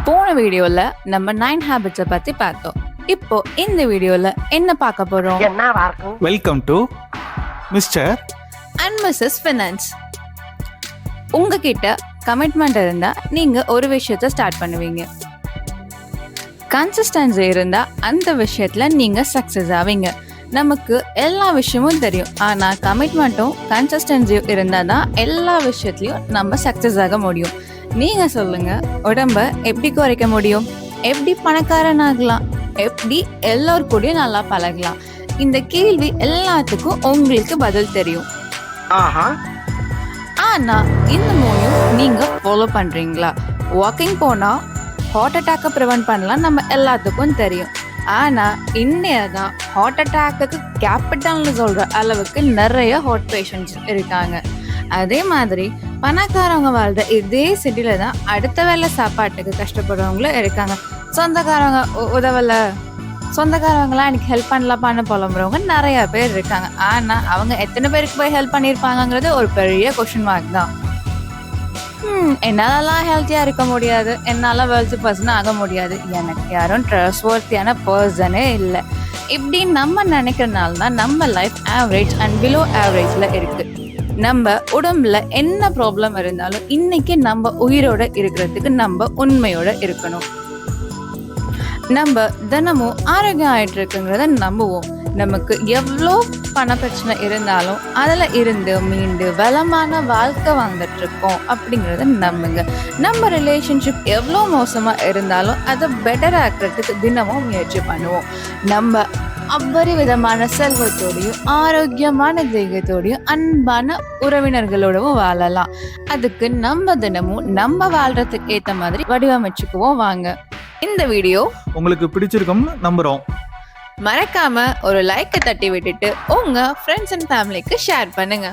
போன வீடியோல நம்ம 9 ஹேபிட்ஸை பத்தி பார்த்தோம். இப்போ இந்த வீடியோல என்ன பார்க்க போறோம்? Welcome to Mr and Mrs Finance. உங்ககிட்ட கமிட்மெண்ட் இருந்தா நீங்க ஒரு விஷயத்த ஸ்டார்ட் பண்ணுவீங்க. கன்சிஸ்டன்சி இருந்தா அந்த விஷயத்துல நீங்க சக்சஸ் ஆவீங்க. நமக்கு எல்லா விஷயமும் தெரியும், ஆனா கமிட்மெண்ட்டும் கன்சிஸ்டன்சியும் இருந்தா தான் எல்லா விஷயத்துலயும் நம்ம சக்சஸ் ஆக முடியும். நீங்க சொல்லுங்க, உடம்ப எப்படி குறைக்க முடியும்? எப்படி பணக்காரன் ஆகலாம்? எப்படி எல்லாரும் கூடயும் நல்லா பழகலாம்? இந்த கேள்வி எல்லாத்துக்கும் உங்களுக்கு பதில் தெரியும். ஆனா இந்த மூணையும் நீங்க ஃபாலோ பண்றீங்களா? வாக்கிங் போனா ஹார்ட் அட்டாக்கை ப்ரிவென்ட் பண்ணலாம், நம்ம எல்லாத்துக்கும் தெரியும். ஆனா இன்னையதான் ஹார்ட் அட்டாக்கு கேபிட்டல்னு சொல்ற அளவுக்கு நிறைய ஹார்ட் பேஷண்ட்ஸ் இருக்காங்க. அதே மாதிரி பணக்காரவங்க வாழ்ற இதே சிட்டில தான் அடுத்த வேலை சாப்பாட்டுக்கு கஷ்டப்படுறவங்களும் இருக்காங்க. சொந்தக்காரவங்க உதவல, சொந்தக்காரவங்களாம் எனக்கு ஹெல்ப் பண்ணலாப்பான்னு புலம்புறவங்க நிறைய பேர் இருக்காங்க. ஆனா அவங்க எத்தனை பேருக்கு போய் ஹெல்ப் பண்ணியிருப்பாங்கங்கிறது ஒரு பெரிய கொஸ்டின் மார்க் தான். என்னாலலாம் ஹெல்த்தியா இருக்க முடியாது, என்னால வெல்த் பர்சன் ஆக முடியாது, எனக்கு யாரும் ட்ரஸ்ட்வர்த்தியான பர்சனே இல்லை, இப்படி நம்ம நினைக்கிறதுனால தான் நம்ம லைஃப் ஆவரேஜ் அண்ட் பிலோ ஆவரேஜ்ல இருக்கு. நம்ம உடம்புல என்ன ப்ராப்ளம் இருந்தாலும் இன்னைக்கு நம்ம உயிரோட இருக்கிறதுக்கு நம்ம உண்மையோட இருக்கணும். நம்ம தினமும் ஆரோக்கியம் ஆயிட்டு இருக்குங்கிறத நம்புவோம். நமக்கு எவ்வளோ பண பிரச்சனை இருந்தாலும் அதில் இருந்து மீண்டு வளமான வாழ்க்கை வாழ்ந்துட்டு இருக்கோம் அப்படிங்கிறத நம்புங்க. நம்ம ரிலேஷன்ஷிப் எவ்வளோ மோசமாக இருந்தாலும் அதை பெட்டர் ஆக்கிறதுக்கு தினமும் முயற்சி பண்ணுவோம். நம்ம அபரிவிதமான செல்வத்தோடையும் ஆரோக்கியமான தெய்வத்தோடையும் அன்பான உறவினர்களோடவும் வாழலாம். அதுக்கு நம்ம தினமும் நம்ம வாழ்றதுக்கு ஏற்ற மாதிரி வடிவமைச்சுக்குவோம். வாங்க, இந்த வீடியோ உங்களுக்கு பிடிச்சிருக்கும்னு நம்புறோம். மறக்காம ஒரு லைக்கை தட்டி விட்டுட்டு உங்க ஃப்ரெண்ட்ஸ் அண்ட் ஃபேமிலிக்கு ஷேர் பண்ணுங்க.